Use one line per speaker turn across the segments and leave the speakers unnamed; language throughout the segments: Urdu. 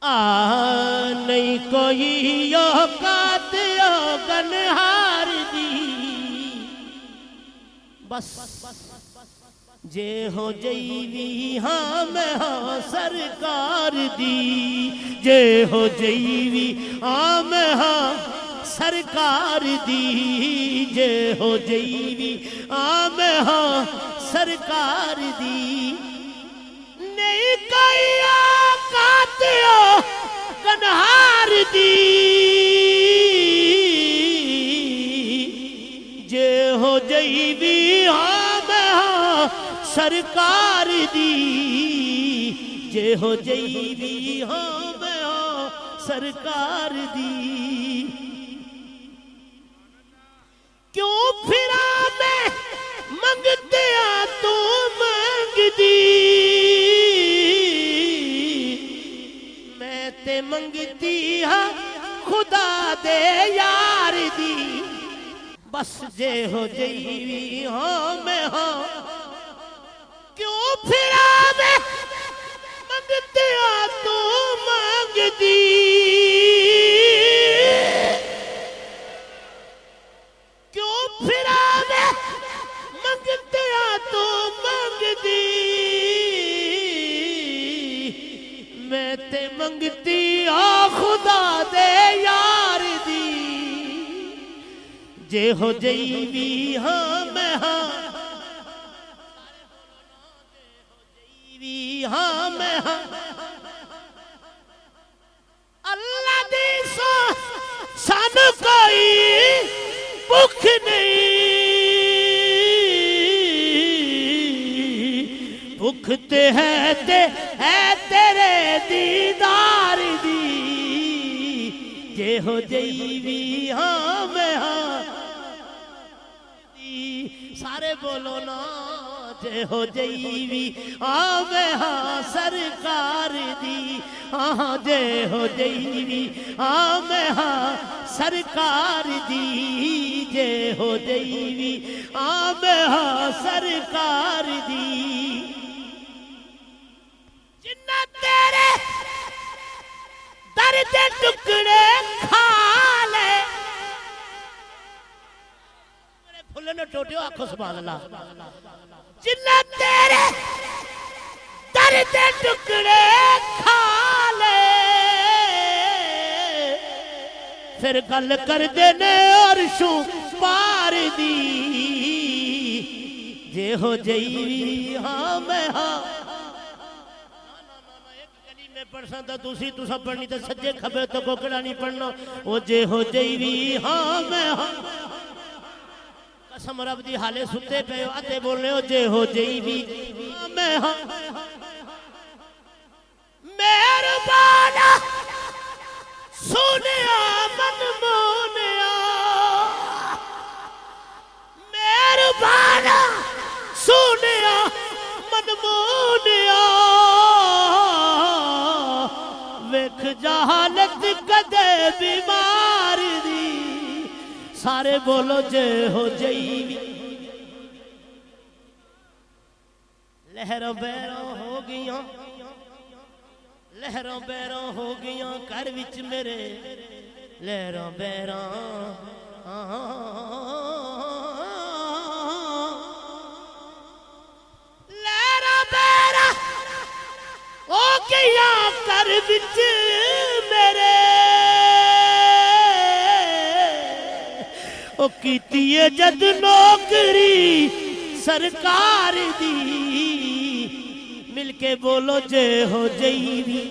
نہیں کوئی اوقات گنہار دی بس جے ہو جیوی ہاں میں ہاں سرکار دی جے ہو جیوی ہاں میں ہاں سرکار دی جے ہو جیوی ہاں میں ہاں سرکار دی نہیں کوئی اوقات گنہار دی جے ہو جیوی ہاں میں ہاں سرکار دی جے ہو جیوی ہاں میں ہاں سرکار دی کیوں پھرا میں منگتے آ تو مانگ دی میں تے منگتی ہاں خدا دے یار دی بس جے ہو جیوی ہاں میں ہاں کیوں پھرا میں منگتے آ تو مانگ دی کیوں پھرا میں منگتے آ تو مانگ دی میں تے منگتی آ خدا دے یار دی جے ہو جیوی ہاں میں ہاں ہاں میں ہاں اللہ دی سو سان کوئی بھوک نہیں بھوکتے ہے تیرے دیدار دی جے ہو جیوی ہاں میں ہاں سارے بولو نا جے ہو جیوی ہاں میں ہاں سرکار دی ہاں جے ہو جیوی ہاں میں ہاں سرکار دی جے ہو جیوی ہاں میں ہاں سرکار دی جنہ تیرے درد ٹکڑے کھا لے پھلے نے ٹوٹے ہو آنکھوں سبحان اللہ جنہ تیرے درد ٹکڑے کھا لے پھر گل کر دینے عرشوں پار دی جے ہو جیوی ہاں میں ہاں پڑھساں تا دوسری تو سب پڑھنی تا سجے کھبے تو کوکڑا نہیں پڑھنا وہ جے ہو جیوی ہاں میں ہاں قسم رب دی حالے ستے پہ آتے بولنے ہو جے ہو جیوی ہاں میں ہاں مہربانا سونیا من مونیا مہربانا سونیا من مونیا ویکھ جہالت کدے بیمار دی سارے بولو جے ہو جیوی لہروں بیروں ہو گیاں لہروں بیروں ہو گیاں کر وچ میرے لہروں بیروں لہروں بیروں ہو گیاں کر وچ میرے او کیتی ہے جد نوکری سرکار دی مل کے بولو جے ہو جیوی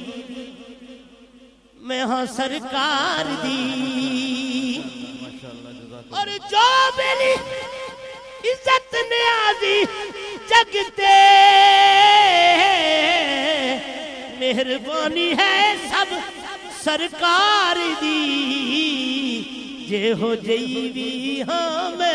میں ہاں سرکار دی اور جو میری عزت نیازی جگتے مہربانی ہے سب سرکار دی جے ہو جیوی ہاں میں